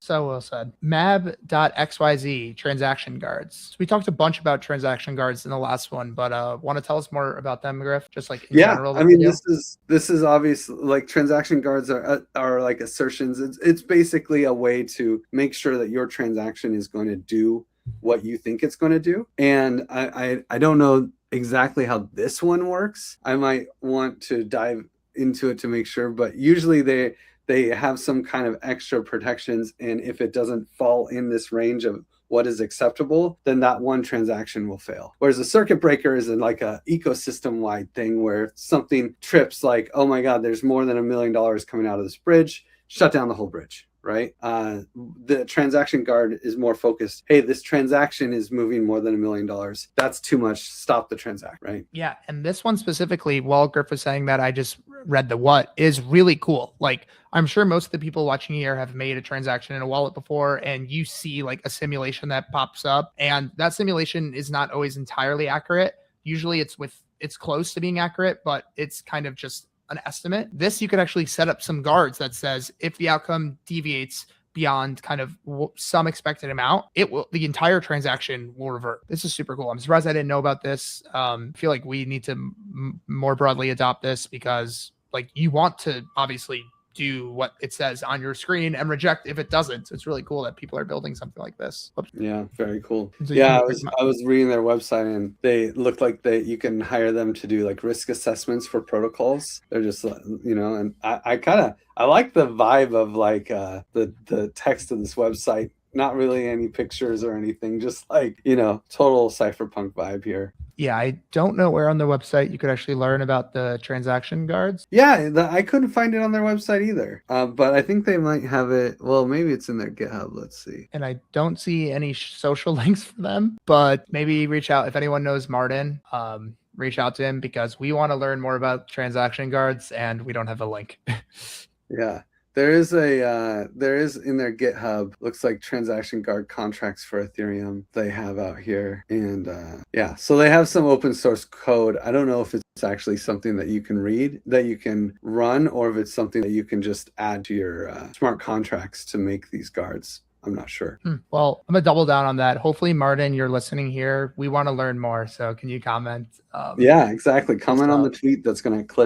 So well said. Mab.xyz transaction guards. So we talked a bunch about transaction guards in the last one, but want to tell us more about them, Griff? Just like in Yeah, general, I what they mean, do? this is obvious. Like transaction guards are like assertions. It's basically a way to make sure that your transaction is going to do what you think it's going to do. And I don't know exactly how this one works. I might want to dive into it to make sure, but usually they have some kind of extra protections, and if it doesn't fall in this range of what is acceptable, then that one transaction will fail. Whereas a circuit breaker is like a ecosystem wide thing where something trips, like, oh my God, there's more than $1 million coming out of this bridge, shut down the whole bridge. Right. The transaction guard is more focused. Hey, this transaction is moving more than $1 million. That's too much. Stop the transaction. Right. Yeah. And this one specifically, while Griff was saying that, I just read the what is really cool. Like, I'm sure most of the people watching here have made a transaction in a wallet before, and you see like a simulation that pops up, and that simulation is not always entirely accurate. Usually it's close to being accurate, but it's kind of just an estimate. This, you could actually set up some guards that says if the outcome deviates beyond kind of some expected amount, the entire transaction will revert. This is super cool. I'm surprised I didn't know about this. I feel like we need to more broadly adopt this, because like you want to obviously do what it says on your screen and reject if it doesn't. So it's really cool that people are building something like this. Oops. Yeah, very cool. So Yeah, I was reading their website, and they look like you can hire them to do like risk assessments for protocols. They're just and I like the vibe of like the text of this website. Not really any pictures or anything, just like, total cypherpunk vibe here. Yeah, I don't know where on the website you could actually learn about the transaction guards. Yeah, I couldn't find it on their website either. But I think they might have it. Well, maybe it's in their GitHub. Let's see. And I don't see any social links for them, but maybe reach out if anyone knows Martin. Reach out to him, because we want to learn more about transaction guards and we don't have a link. Yeah. There is in their GitHub, looks like transaction guard contracts for Ethereum they have out here. And so they have some open source code. I don't know if it's actually something that you can read, that you can run, or if it's something that you can just add to your smart contracts to make these guards. I'm not sure. Well, I'm going to double down on that. Hopefully, Martin, you're listening here. We want to learn more. So can you comment? Yeah, exactly. Comment on the tweet that's going to clip